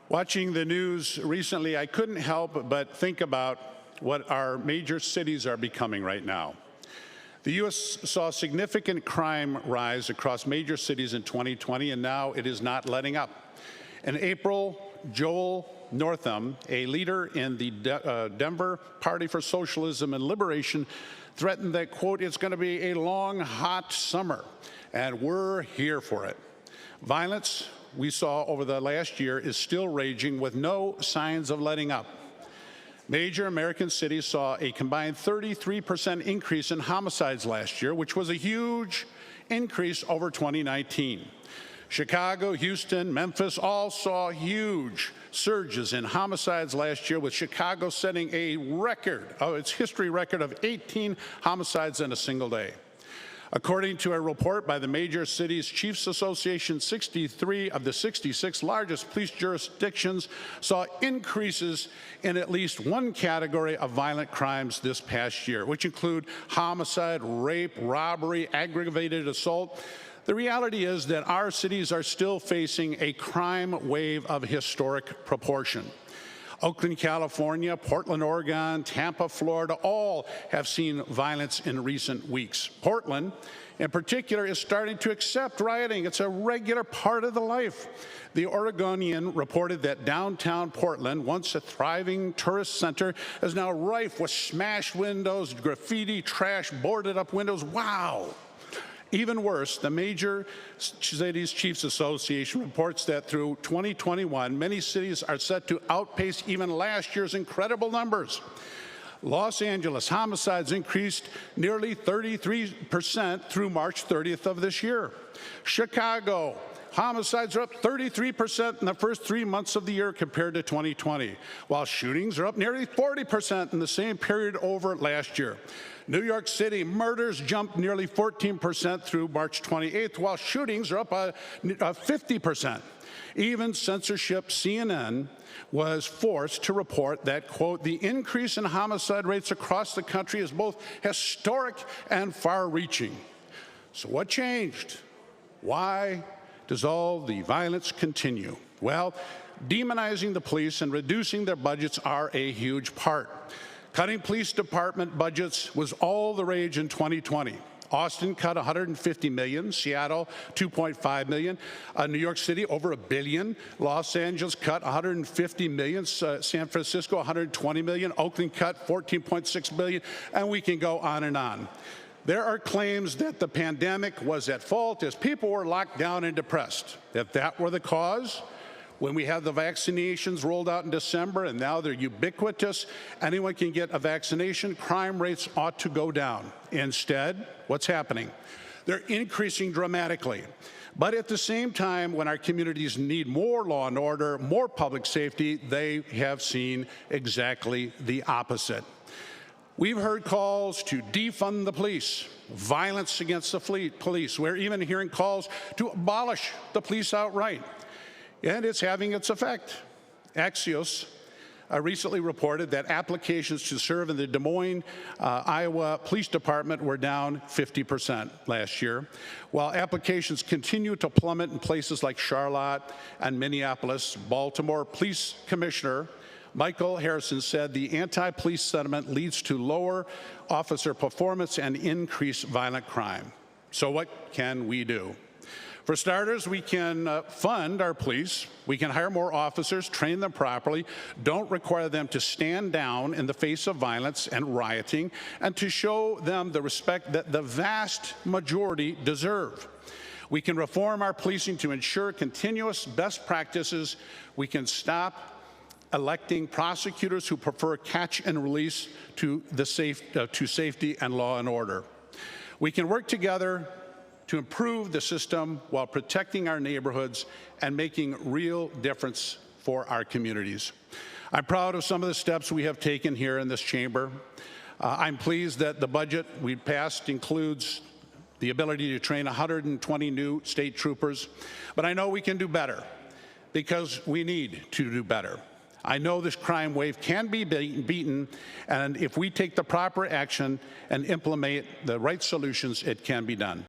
Watching the news recently, I couldn't help but think about what our major cities are becoming right now. The U.S. saw significant crime rise across major cities in 2020, and now it is not letting up. In April, Joel Northam, a leader in the Denver Party for Socialism and Liberation, threatened that, quote, it's going to be a long, hot summer, and we're here for it. Violence we saw over the last year is still raging with no signs of letting up. Major American cities saw a combined 33% increase in homicides last year, which was a huge increase over 2019. Chicago, Houston, Memphis all saw huge surges in homicides last year, with Chicago setting a record, its history record of 18 homicides in a single day. According to a report by the Major Cities Chiefs Association, 63 of the 66 largest police jurisdictions saw increases in at least one category of violent crimes this past year, which include homicide, rape, robbery, aggravated assault. The reality is that our cities are still facing a crime wave of historic proportion. Oakland, California, Portland, Oregon, Tampa, Florida, all have seen violence in recent weeks. Portland, in particular, is starting to accept rioting. It's a regular part of the life. The Oregonian reported that downtown Portland, once a thriving tourist center, is now rife with smashed windows, graffiti, trash, boarded up windows. Wow! Even worse, the Major Cities Chiefs Association reports that through 2021, many cities are set to outpace even last year's incredible numbers. Los Angeles homicides increased nearly 33% through March 30th of this year. Chicago homicides are up 33% in the first 3 months of the year compared to 2020, while shootings are up nearly 40% in the same period over last year. New York City murders jumped nearly 14% through March 28th, while shootings are up 50%. Even censorship CNN was forced to report that, quote, the increase in homicide rates across the country is both historic and far-reaching. So what changed? Why does all the violence continue? Well, demonizing the police and reducing their budgets are a huge part. Cutting police department budgets was all the rage in 2020. Austin cut $150 million, Seattle $2.5 million, New York City over $1 billion, Los Angeles cut $150 million, San Francisco $120 million, Oakland cut $14.6 billion, and we can go on and on. There are claims that the pandemic was at fault as people were locked down and depressed. If that were the cause, when we had the vaccinations rolled out in December and now they're ubiquitous, anyone can get a vaccination, crime rates ought to go down. Instead, what's happening? They're increasing dramatically. But at the same time, when our communities need more law and order, more public safety, they have seen exactly the opposite. We've heard calls to defund the police, violence against the police. We're even hearing calls to abolish the police outright. And it's having its effect. Axios recently reported that applications to serve in the Des Moines, Iowa Police Department were down 50% last year, while applications continue to plummet in places like Charlotte and Minneapolis. Baltimore Police Commissioner Michael Harrison said the anti-police sentiment leads to lower officer performance and increased violent crime. So what can we do? For starters, we can fund our police. We can hire more officers, train them properly, don't require them to stand down in the face of violence and rioting, and to show them the respect that the vast majority deserve. We can reform our policing to ensure continuous best practices. We can stop electing prosecutors who prefer catch and release to safety and law and order. We can work together to improve the system while protecting our neighborhoods and making real difference for our communities. I'm proud of some of the steps we have taken here in this chamber. I'm pleased that the budget we passed includes the ability to train 120 new state troopers, but I know we can do better because we need to do better. I know this crime wave can be beaten, and if we take the proper action and implement the right solutions, it can be done.